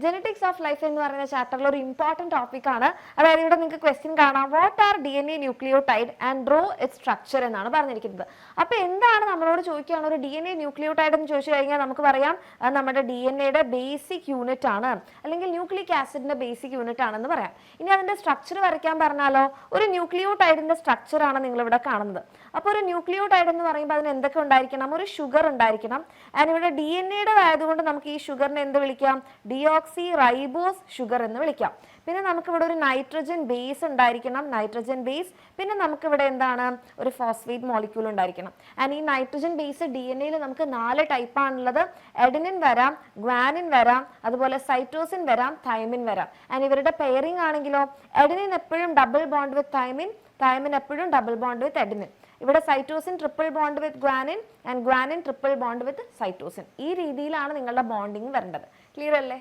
Genetics of life എന്ന് പറയുന്ന ചാപ്റ്ററിൽ ഒരു ഇമ്പോർട്ടൻറ്റ് ടോപ്പിക്കാണ്. അതായത് ഇവിടെ നിങ്ങൾക്ക് ക്വസ്റ്റ്യൻ കാണാം, what are DNA nucleotide and draw it's structure എന്നാണ് പറഞ്ഞിരിക്കുന്നത്. അപ്പോൾ എന്താണ് നമ്മളോട് ചോദിക്കുകയാണ്, ഒരു DNA ന്യൂക്ലിയോടൈഡ് എന്ന് ചോദിച്ചു കഴിഞ്ഞാൽ നമുക്ക് പറയാം അത് നമ്മുടെ DNAയുടെ ബേസിക് യൂണിറ്റ് ആണ്, അല്ലെങ്കിൽ ന്യൂക്ലിക് ആസിഡിന്റെ ബേസിക് യൂണിറ്റ് ആണെന്ന് പറയാം. ഇനി അതിന്റെ സ്ട്രക്ചർ വരയ്ക്കാൻ പറഞ്ഞാലോ, ഒരു ന്യൂക്ലിയോടൈഡിന്റെ സ്ട്രക്ചർ ആണ് നിങ്ങൾ ഇവിടെ കാണുന്നത്. അപ്പോൾ ഒരു ന്യൂക്ലിയോടൈഡ് എന്ന് പറയുമ്പോൾ അതിന് എന്തൊക്കെ ഉണ്ടായിരിക്കണം, ഒരു ഷുഗർ ഉണ്ടായിരിക്കണം. ആൻഡ് ഇവിടെ DNA ആയതുകൊണ്ട് നമുക്ക് ഈ ഷുഗറിനെ എന്ത് വിളിക്കാം, ഡിയോക്സി റൈബോസ് ഷുഗർ എന്ന് വിളിക്കാം. പിന്നെ നമുക്ക് ഇവിടെ ഒരു നൈട്രജൻ ബേസ് ഉണ്ടായിരിക്കണം, നൈട്രജൻ ബേസ്. പിന്നെ നമുക്ക് ഇവിടെ എന്താണ്, ഒരു ഫോസ്ഫേറ്റ് മോളിക്യൂൾ ഉണ്ടായിരിക്കണം. ആൻഡ് ഈ നൈട്രജൻ ബേസ് DNA നമുക്ക് 4 ടൈപ്പാണുള്ളത്. എഡനിൻ വരാം, ഗ്വാനിൻ വരാം, അതുപോലെ സൈറ്റോസിൻ വരാം, തൈമിൻ വരാം. ആൻഡ് ഇവരുടെ പെയറിംഗ് ആണെങ്കിലോ, എഡനിൻ എപ്പോഴും double bond with thymine, thymine എപ്പോഴും ഡബിൾ ബോണ്ട് വിത്ത് എഡനിൻ. ഇവിടെ cytosine triple bond with guanine and guanine triple bond with cytosine. ഈ രീതിയിലാണ് നിങ്ങളുടെ ബോണ്ടിങ് വരേണ്ടത്. ക്ലിയർ അല്ലേ?